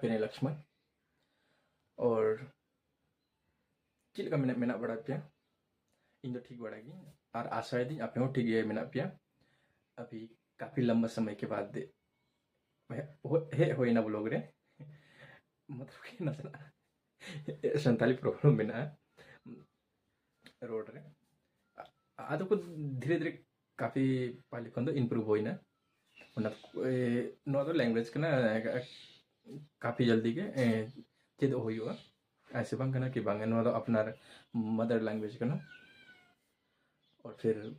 पे लक्ष्मण और चिल का मेना बड़ा पे इन दो ठीक बड़ा गी और आशा दी आप ठीक है मेना पे अभी काफ़ी लंबा समय के बाद हे होना ब्लॉग रे मतलब कि नसना संताली प्रॉब्लम मेना रोड रे आदो को धीरे धीरे काफ़ी पाली खन इम्प्रूव होना लैंग्वेज का काफ़ी जल्दी के चेद हो ऐसे बांग कि बांग अपना मदर लैंग्वेज का और फिर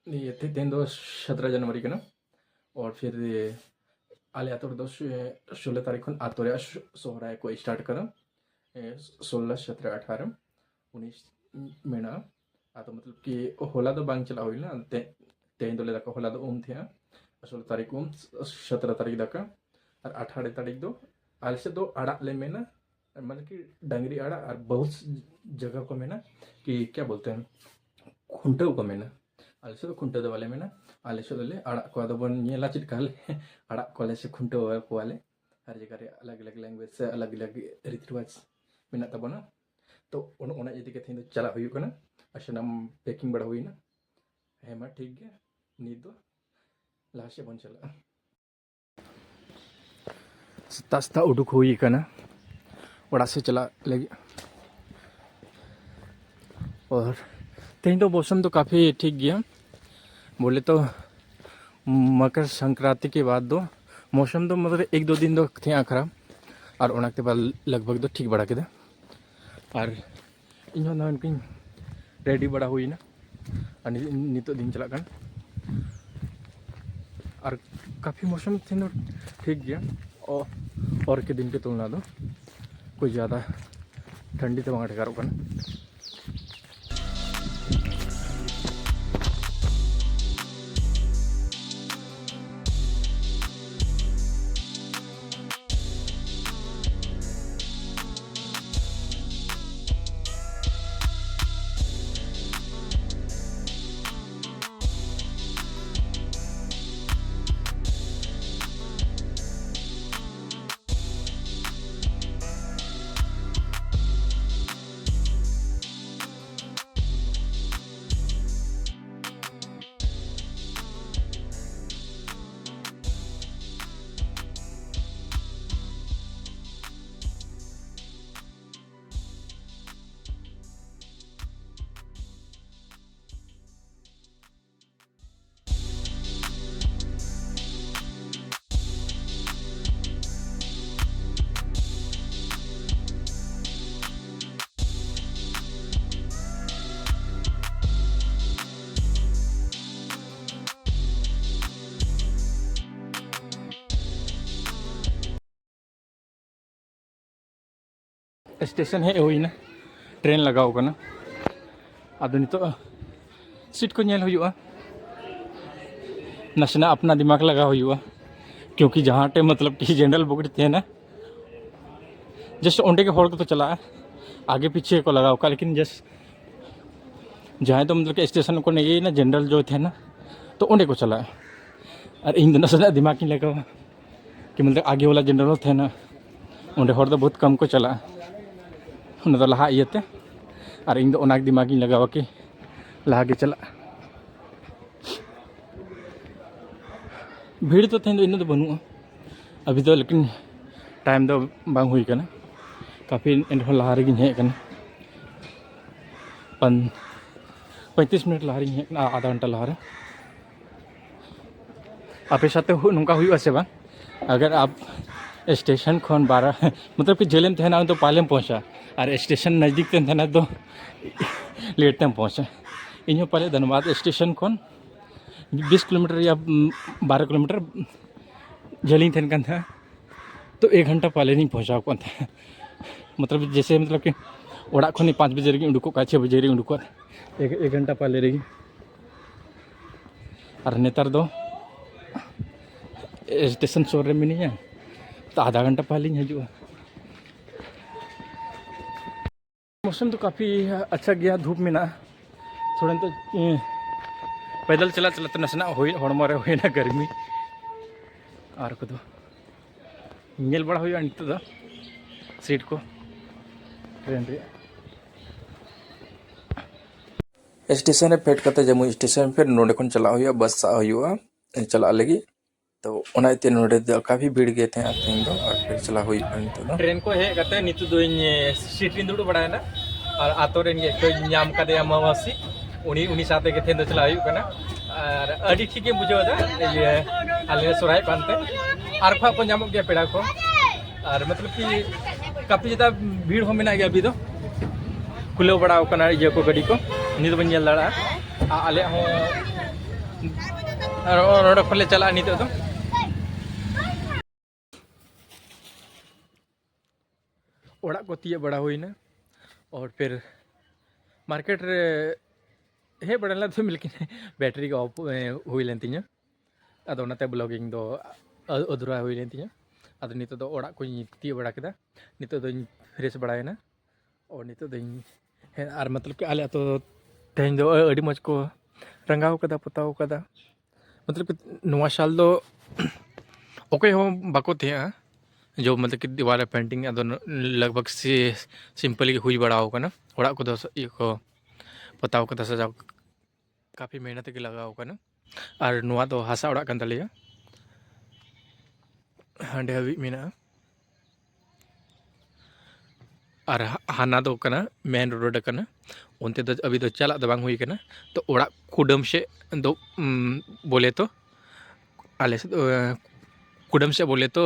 ये थे तेन दो 17 जनवरी का और फिर आले आतोर दो 16 तारीख खन आतोर सोहराय को स्टार्ट कर 16, 17, 18, 19 मेना आतो मतलब कि होला दो बांग चला हुई तेन दो लेदा होला दो थे 16 तारीख 17 तारीख दाका और 18 तारीख दो आले से दो आड़ा ले मेना मतलब कि डंगरी आड़ा और बहुत जगह को मेना कि क्या बोलते हैं खुंटे को मेना आले से तो खुंटे दो वाले मेना आले से ले आड़ा को दो बन ये लाचित काले आड़ा को से खुंटे को वाले हर जगह रे अलग अलग लैंग्वेज से अलग अलग रीति रिवाज मेना तबना तो उन इदी के थी चला हुई कना असनम पैकिंग बड़ा हुई ना हेमा ठीक है नींद दो लास्ट बन चला सस्ता उडुक हुई कना बड़ा से चला लगे और तेज तो मौसम तो काफ़ी ठीक गया बोले तो मकर संक्रांति के बाद दो मौसम तो मतलब 1-2 दिन तो थे खराब और उनके बाद लगभग तो ठीक बड़ा के और इन रेडी बड़ा हुई ना और नित दिन चला और काफ़ी मौसम थे तो ठीक गया और के दिन के तुलना दो कोई ज़्यादा ठंडी तो वहाँ ठेकारों का स्टेशन है हुई ना ट्रेन लगाओ कना अब नितो सीट को नेल हुआ नसना अपना दिमाग लगा हुआ क्योंकि जहाँ टे मतलब कि जनरल बुक थे ना जस्ट ओंडे के हॉल को तो चला आगे पीछे को लगाओ का लेकिन जस्ट जहाँ तो मतलब कि स्टेशन को नहीं ना जनरल जो थे ना तो ओंडे को चला और इन नसना दिमाग नहीं लगा कि मतलब आगे वाला जनरल थे ना ओंडे हॉल तो बहुत कम को चला उन लहा इते और इन दिमाग लगावा कि लहा के चला भीड़ तो थे इन बनू अभी तो लेकिन टाइम दो बांग हुई कना काफ़ी लहा रे हेकना 35 मिनट लहा रे हेकना आधा घंटा लहा रे आपे साथे नौका हुई से बा अगर आप स्टेशन खन 12 मतलब कि जेलेम थे तो पाले में पहुँचा और स्टेशन नज़दीक थे तो लेट में पहुँचा इन पाले धनबाद स्टेशन खन 20 किलोमीटर या 12 किलोमीटर जलिंग थे था तो 1 घंटा पाले नहीं पहुँचा कौन था मतलब जैसे मतलब कि ओड़ा खन 5 बजे रही उड़को 6 बजे रही उड़को 1 घंटा पाले रही और नेतार दो स्टेशन शोर रे मिनी तो आधा घंटा पहले ही हजूँ मौसम तो काफ़ी अच्छा गया धूप में ना थोड़ा तो पैदल चला तो नसना हो हड़मो रे ना गर्मी और को नेल बड़ा हुआ नित दा सीट को ट्रेन रे स्टेशन फेट करते जम्मू स्टेशन फिर नोडे खन चला हुआ बस सा हुआ चला लगी तो ओनाते नोडे द काफी भीड़ गए थे तेन दो और फिर चला हुआ नित दो ट्रेन को हे करते नित दो सीट रिन दुड़ बड़ा ना और आतो रेन गे तो नाम का दे मामासी उनी उनी साथे के थे दो चला हुआ ना और अड़ी ठीक है बुझो दा ये आले सोराय पानते और खा को नामक गया पेड़ा को और मतलब कि काफी ज़्यादा भीड़ हो मेना गया अभी तो खुले बड़ा होकना ये को गाड़ी को नित बन जल लड़ा आले हो और खोले चला नित तो ओड़ा को तिये बड़ा हुई ना और फिर मार्केट रे हे बड़ा तो लेकिन बैटरी का ऑफ हुई लेन तीन अदो नाते ब्लॉगिंग दो अधूरा हुई लेन तीन अदो नित दो ओड़ा को तिये बड़ा केदा नित दो फ्रेश बड़ायना और नित दो और मतलब कि आले तो तेहन दो अड़ी मज को रंगाव कदा पोताव कदा मतलब कि नवा साल दो ओके हो बाको थे जो मतलब कि दीवार पेंटिंग अदो लगभग से सिंपल हुई बड़ा होगा ना ओड़ा को दो ये को पोताव कदा सजाव काफ़ी मेहनत के लगा होगा ना और नुआ दो हासा ओड़ा कन तलिया हांडे हबी मेना और हाना दो कना मेन रोड कना उनते तो अभी तो चला दो बांग हुई कना तो ओड़ा कुडम से दो बोले तो आले से कुडम से बोले तो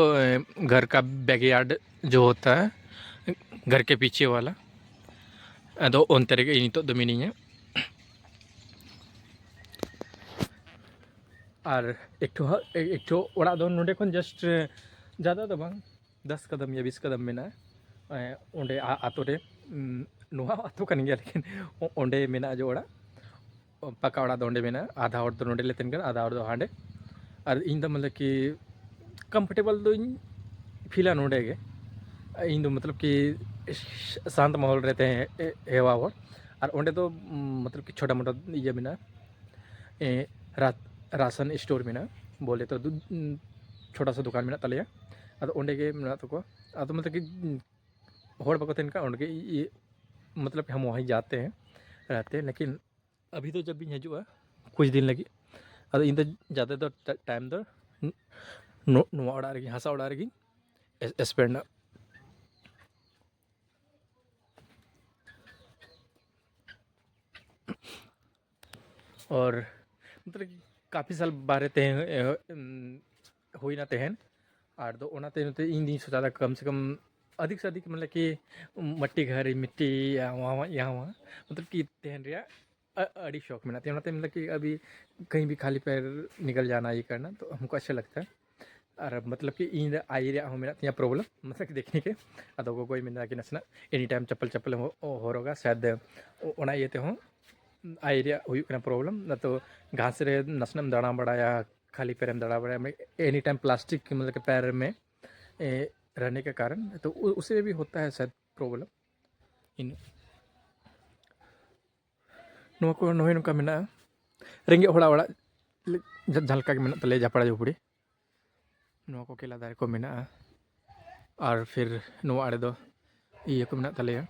घर का बैकयार्ड जो होता है घर के पीछे वाला दो उन तरह के इन तो मीनिंग है और एक ठो ओड़ा दो नोडे खन जस्ट ज़्यादा तो बांग 10 कदम या 20 कदम में ना ओंडे आतो रे नुआ आतो कन गया लेकिन ओंडे मेना जो ओड़ा पक्का ओड़ा दो ओंडे मेना आधा और तो नोडे लेते हैं आधा और दो हांडे और इन द मतलब कि कंफर्टेबल दो फीला नोडे गे इन दो मतलब कि शांत माहौल रहते हैं हेवा और ओंडे तो मतलब कि छोटा मोटा ये मेना राशन स्टोर में ना बोले तो छोटा सा दुकान में तलिया अद ओंडे के मेना तो अद मतलब कि होड़ बको तेन का ओंडे ये मतलब हम वहीं जाते हैं रहते हैं लेकिन अभी तो जब भी हजूआ कुछ दिन लगी अद इन ज़्यादा तो टाइम दो नुआ ओड़ा रही हासा ओड़ा रही स्पेंड और मतलब काफ़ी साल बारे तेहन हुई ना तेहन और दो ओना तेन इन दिन सोचा था कम से कम अधिक से अधिक मतलब कि मट्टी घर मिट्टी वहाँ यहाँ वहाँ मतलब कि तेहन रिया अड़ी शौक में ना मतलब कि अभी कहीं भी खाली पैर निकल जाना ये करना तो हमको अच्छा लगता है और मतलब कि इन आई रे हो मेरा प्रॉब्लम मतलब कि देखने के अदो को कोई मेरा कि नसना एनी टाइम चप्पल चप्पल हो रोगा शायद ओना ये ते हो आई रे हुई प्रॉब्लम ना तो घास रे नसनम दाना बड़ाया खाली पैर में दड़ा बड़ा एनी टाइम प्लास्टिक मतलब के पैर में रहने के कारण तो उसे भी होता है शायद प्रॉब्लम इन नुआ को नोहे नुका मेना रेंगे होड़ा ओड़ा झलका के मेना तले जापड़ा झुपड़ी नुआ को केला दारे को मेना और फिर नुआ आड़े दो ये को मेना तलेया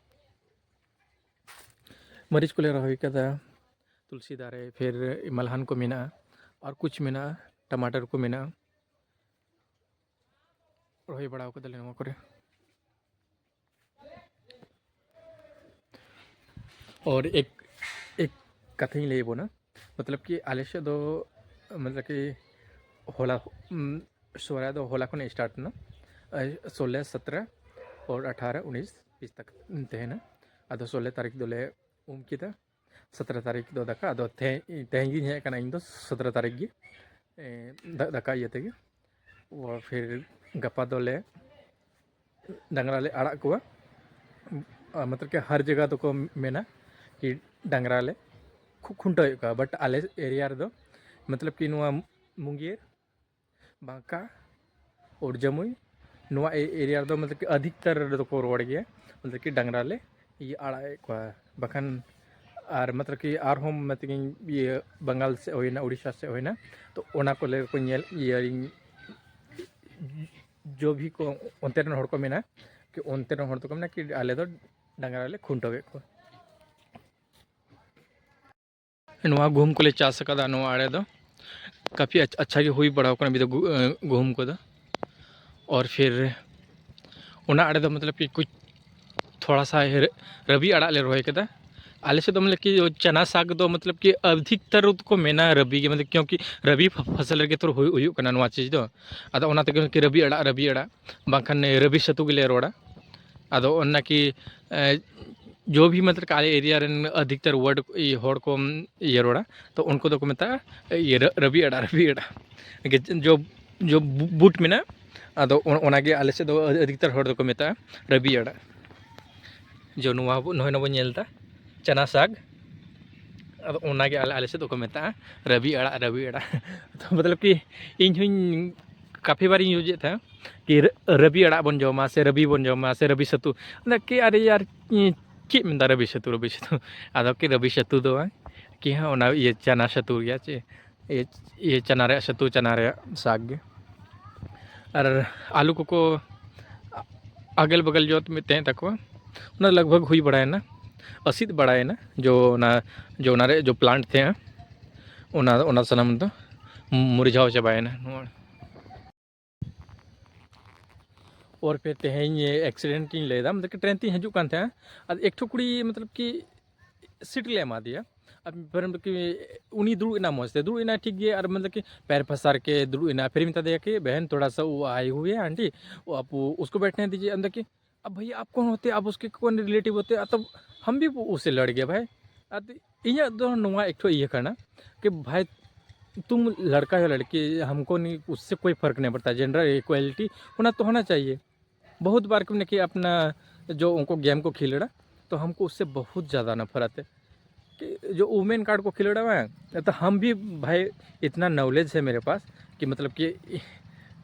मरीच को ले रही कदा तुलसी दारे फिर मलहन को मेना और कुछ मेना टमाटर को मेना रोही बड़ा को दले नुआ करे और एक एक कथा ही ले वो ना मतलब कि आलेशा दो मतलब कि होला सोरा दो होला को स्टार्ट ना 16 17 और 18 19 20 तक थे ना अदो 16 तारीख दोले की था 17 तारीख दो दका अदो तेहगी है कना इन दो 17 तारीख की दका ये थे और फिर गपा दोले डंगरा ले आड़ा को मतलब कि हर जगह तो को मेना कि डंगरा ले खुंटा का बट आले एरिया दो मतलब कि नुआ मुंगेर बांका और जमुई नुआ एरिया दो मतलब कि अधिकतर को रोड गया मतलब कि डंगरा ले ये आड़ा को बखान और मतलब कि आर होम मतलब कि ये बंगाल से होना उड़ीसा से होना तो ओना को ले को ये जो भी को उनते रन हड़ को मेना कि उनते रन हड़ तो को मेना कि आले दो डांगरा ले खुंटवे को नवा गहुम को ले चाष कदा नवा आड़े दो काफ़ी अच्छा ही हुई बड़ा होकर अभी तो गहुम को दो और फिर उना आड़े दो मतलब कि कुछ थोड़ा सा रबी आड़ा ले रोए कदा आले से तो मतलब कि चना साग दो मतलब कि अधिकतर को मेना रबी के मतलब क्योंकि रबी फसल रगे तो हुई करना नवा चीज़ दो अदो ओना तक कि रबी आड़ा बाखान रबी सतु के ले रोड़ा अदो ओना कि जो भी मतलब काले एरिया रन अधिकतर वर्ड हड़ को ये रोड़ा तो उनको तो को मेता ये रबी आड़ा जो जो बूट में ना अदो ओनागे आले से दो अधिकतर हड़ को मेता रबी आड़ा जो नुआ नोय नबो नेलता चना साग अदो ओनागे आले से दो को मेता रबी आड़ा तो मतलब कि इन हुई काफ़ी बार यूज था कि रबी आड़ा बन जमा से रबी बन जमा से रबी सतु कि अरे यार ची में रबी सतु अदो कि रबी सतु दो कि हाँ ओना ये चना सतु गया चे ये चना रे सतु चना रे साग और आलू को अगल बगल जो तहें तको ना लगभग हुई बड़ा है ना असित बड़ा है ना जो रे जो प्लांट थे ओना सनम तो मुरझाव चबाए ना और फिर तेहें एक्सीडेंट लेदा मतलब कि ट्रेन ती हजू कान थे एक ठो कुड़ी मतलब कि सीट ले एमा दिया अब फिर मतलब कि उनी दुड़ना मौजते दुड़ना ठीक है और मतलब कि पैर फंसार के दुड़ना फिर मिता दिया कि बहन थोड़ा सा वो आई हुई है आंटी वो आप उसको बैठने दीजिए अंदर कि अब भैया आप कौन होते आप उसके कौन रिलेटिव होते तब हम भी उससे लड़ गए भाई अब इन दो नुआ एक ठो ये करना कि भाई तुम लड़का या लड़की हमको नहीं उससे कोई फ़र्क नहीं पड़ता जेंडर इक्वलिटी होना तो होना चाहिए बहुत बार क्यों कि अपना जो उनको गेम को खेल रहा तो हमको उससे बहुत ज़्यादा नफरत है कि जो वुमेन कार्ड को खेल रहा है तो हम भी भाई इतना नॉलेज है मेरे पास कि मतलब कि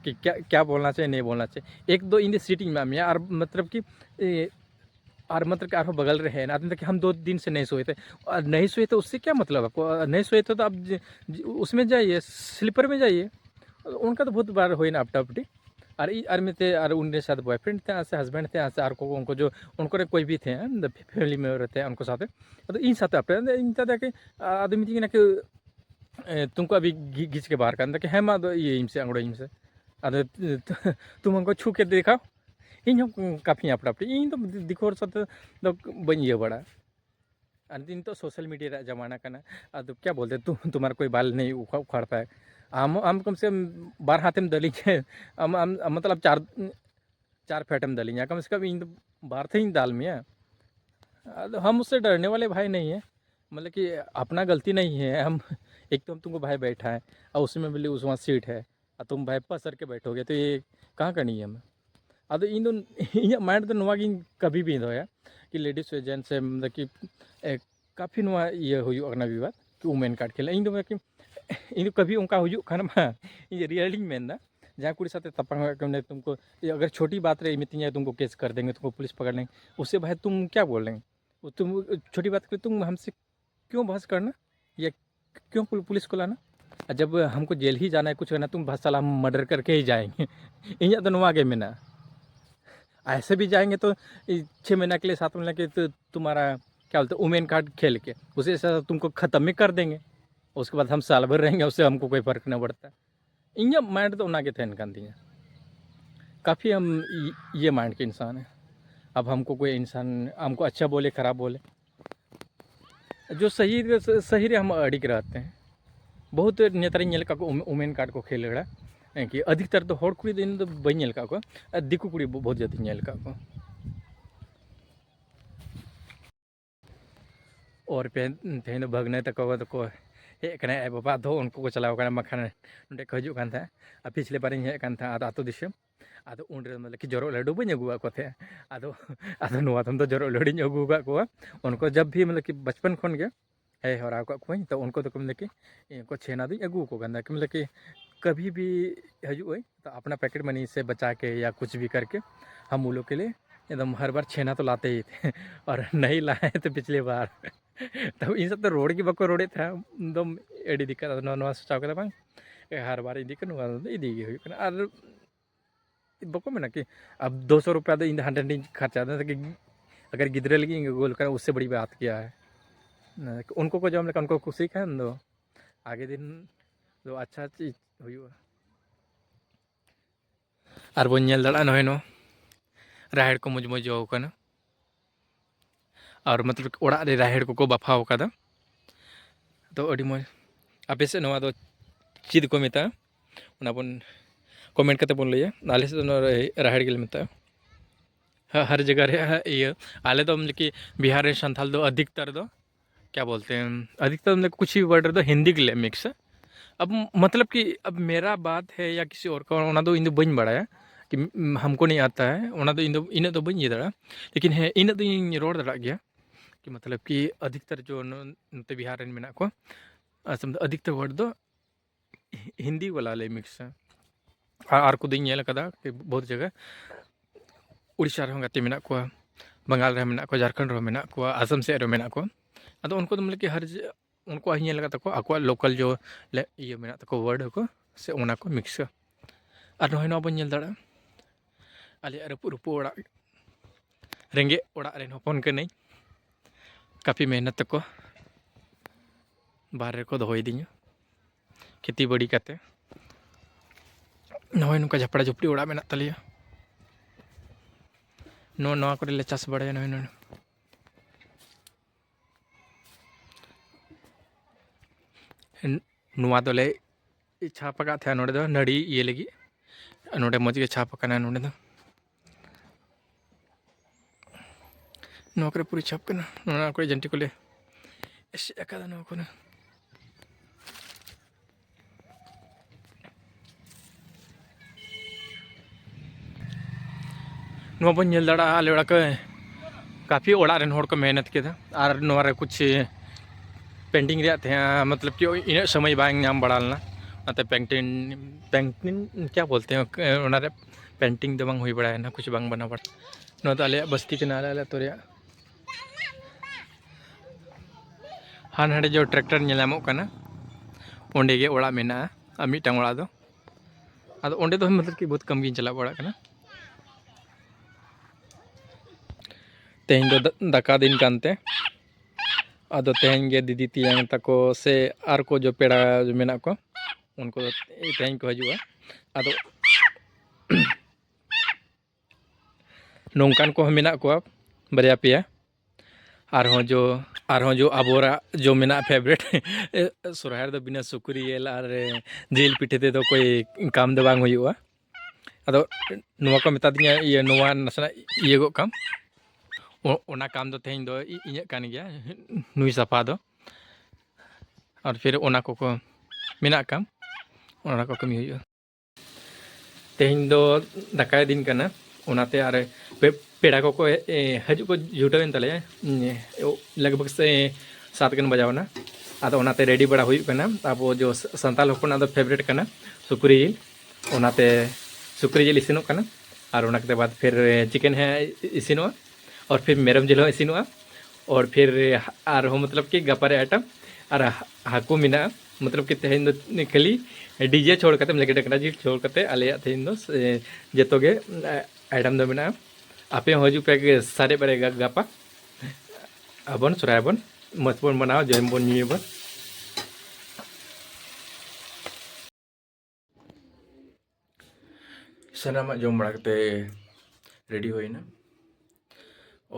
क्या क्या बोलना चाहिए नहीं बोलना चाहिए एक दो इन सीटिंग में और मतलब कि और मतलब कि आरो बगल रहे ना कि हम 2 दिन से नहीं सोए थे और नहीं सोए तो उससे क्या मतलब आपको नहीं सोए थे तो आप उसमें जाइए स्लीपर में जाइए उनका तो बहुत बार हुई ना अपटापटी और में थे और उनके साथ बॉयफ्रेंड थे से हस्बैंड थे से और को उनको जो उनको कोई भी थे फैमिली में रहते हैं उनको साथ तो इन साथ अपने इन कि आदमी थी ना कि तुमको अभी घींच के बाहर का कि है माँ ये इनसे अंगड़ो इनसे अरे तुम हमको छू के दिखाओ इन काफ़ी अपटापटी इन तो दिखोर साथ तो बन ये बड़ा दिन तो सोशल मीडिया जमाना का ना अब क्या बोलते तुम्हारा कोई बाल नहीं उखाड़ पाए हम कम से कम 12 हाथ में दली के मतलब चार फेट में दली कम से कम इन 12 थे दाल में हम उससे डरने वाले भाई नहीं है मतलब कि अपना गलती नहीं है हम एक तो हम तुमको भाई बैठा है और उसमें बोले उस वहाँ सीट है और तुम भाई पसर के बैठोगे तो ये कहाँ का नियम है अब इन माइंड तो नुआ कभी भी दोया कि लेडीज से जेंट्स से मतलब कि काफ़ी नुआ ये हुई विवाद कि वुमेन कार्ड खेला इन कि इन कभी उनका हुजूग खाना इन रियलिंग मेन जहाँ कुड़ी साथ तपा तुमको अगर छोटी बात रही मिती तुमको केस कर देंगे तुमको पुलिस पकड़ लेंगे उससे भाई तुम क्या बोल रहे हैं तुम छोटी बात कर तुम हमसे क्यों बहस करना या क्यों पुलिस को लाना जब हमको जेल ही जाना है कुछ करना तुम भसला हम मर्डर करके ही जाएंगे इन तो नुआ के मेना ऐसे भी जाएंगे तो 6 महीना के लिए 7 महीना के तो तुम्हारा क्या बोलते हैं वुमेन कार्ड खेल के उसे तुमको ख़त्म ही कर देंगे उसके बाद हम साल भर रहेंगे उससे हमको कोई फ़र्क नहीं पड़ता इन माइंड तो उना के थे इनका दिया काफ़ी हम ये माइंड के इंसान हैं अब हमको कोई इंसान हमको अच्छा बोले ख़राब बोले जो सही सही रे हम अड़िक रहते हैं बहुत नेतारी नेल का वुमेन कार्ड को खेल रहा कि अधिकतर तो हर कुड़ी दिन तो बी नेल का दिकू कुड़ी बहुत जाती नेल का और पे तेहन भगने तक हेकना ए बाबा दो उनको को चलाव मखान नोडे को हजू पिछले बार हेकन आतो दिसम आदो उन मतलब कि जरो लड्डू बी अगुआ को थे आदो आदो नुआ तुम तो जरो लड्डू अगुआ को उनको जब भी मतलब कि बचपन खन के हे हरा को तो उनको तो मतलब कि इनको छेना दी अगू को गंदा कि मतलब कि कभी भी हजू तो अपना पैकेट मनी से बचा के या कुछ भी करके हम उन लोग के लिए एकदम हर बार छेना तो लाते ही थे और नहीं लाए तो पिछली बार तब इन सब तो रोड की बको रोडे था एकदम एडी दिक्कत सोचा हर बार इदी इदी बको में ना कि अब 200 रुपया तो इन हांडे नहीं खर्चा था कि अगर गिद्रे लगी गोल कर उससे बड़ी बात क्या है ना, उनको को जम लेकर उनको खुशी खान दो आगे दिन दो अच्छा चीज हुआ और बन नेल दड़ा नय नो राहेड़ को मुज मुज जो कना और मतलब ओड़ा रे राहेड़ को बाफाव कदा तो अड़ी मज आपे से नवा दो चीज को मेता उना बन कमेंट करते बोल लिया आले से तो राहेड़ के मेता हर जगह रे ये आले तो मतलब कि बिहार रे संथाल दो अधिकतर दो क्या बोलते हैं अधिकतर मतलब कुछ ही वर्ड दो हिंदी के लिए मिक्स है। अब मतलब कि अब मेरा बात है या किसी और का ओना दो इन दो बन बड़ा कि हमको नहीं आता है ओना दो इन दो बन दड़ा लेकिन है इन दो इन रोड दड़ा गया कि मतलब कि अधिकतर जो नते बिहार रे मेना को अधिकतर वर्ड दो हिंदी वाला ले मिक्स है और को दिन नेल कदा कि बहुत जगह उड़ीसा रे गाते मेना को बंगाल रे मेना को झारखंड रे मेना को असम से रे मेना को अदो उनको तो मतलब कि हर उनको अहिया लगा तको आको लोकल जो ये मेना तको वर्ड को से ओना को मिक्स और नय न बन नेल दड़ा आले रपु रपु ओड़ा रेंगे ओड़ा रे हपन कनई काफ़ी मेहनत को बाहर को दोहई दिኛ खेती बड़ी करते नय नुका झपड़ा झुपड़ी ओड़ा मेना तलिया नवा करे ले चाष बड़ाया नय नुआ दोले छाप का था नोडे दो नड़ी ये लगी नोडे मज के छाप कना नोडे दो नवा करे पूरी छाप कना नवा करे जंटी को ले ऐसे अकादा नवा को ना नवा बन नेल दड़ा आले ओड़ा के काफ़ी ओड़ा रेन होड़ को मेहनत केदा और नवा रे कुछ पेंटिंग रे थे मतलब कि इन समय बांग नाम बढ़ालना अतः पेंटिंग क्या बोलते हैं उनारे पेंटिंग दो बांग हुई बड़ा है ना कुछ बांग बना पड़ा नो तो आले बस्ती के नाला आले तो रे हाँ हड़े जो ट्रैक्टर नेलामो कना ओंडे गे ओड़ा मेना आ मिटांग ओड़ा दो आदो ओंडे दो मतलब कि बहुत कम गिन चला बड़ा कना तेहन दो दाका दिन कानते आदो तेहन गे दीदी तियांग तको से आर को जो पेड़ा जो मेना को उनको तेहन को हजुआ आदो नौकान को मेना को बरिया पिया आरहों जो आबोरा जो मेना फेवरेट सोरहाय दो बिना सुकुरी येल और जिल पिठे ते तो कोई काम दो बांग हुआ आदो नुआ को मेता दिया ये नुआ नसना ये गो काम ओना काम दो तेहन दो इᱧ कान गया नुई सफा दो और फिर ओना को मेना काम ओना को कमी हुआ तेहन दो दाकाय दिन कना ओनाते आरे पेड़ा को हजू को जुटावें तले लगभग से 7 गन बजावना आदो ओनाते रेडी बड़ा हुई कना अब जो संताल हपना दो फेवरेट कना सुकुरी जिल ओनाते सुकुरी जिल इसिनो कना और ओना के बाद फिर चिकन है इसिनो और फिर मेरम जिल इसिनो और फिर और हो मतलब कि गपारे आइटम और हाकू मिना मतलब कि तेहन दो खाली डीजे छोड़ करते मतलब डकरा जिल छोड़ करते आले तेहन दो जतोगे आइटम दो मिना आपे हजू पे सारे बड़े गापा अबन सुरायबन मजबन बनाओ जयम बन न्यूबन सनामा जम बड़ा करते रेडी होइना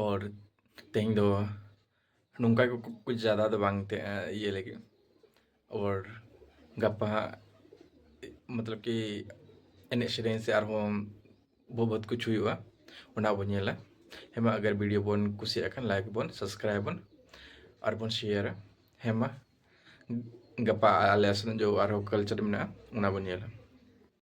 और तेहन दो नुंका को कुछ ज़्यादा तो बांगते ये लगे और गप्पा मतलब कि एने सेरें से बहुत कुछ हुआ उना बन नेला हेमा अगर वीडियो बन कुसिया खान लाइक बन सब्सक्राइब बन और बन शेयर हेमा गप्पा आले जो कल्चर में उना बन नेला।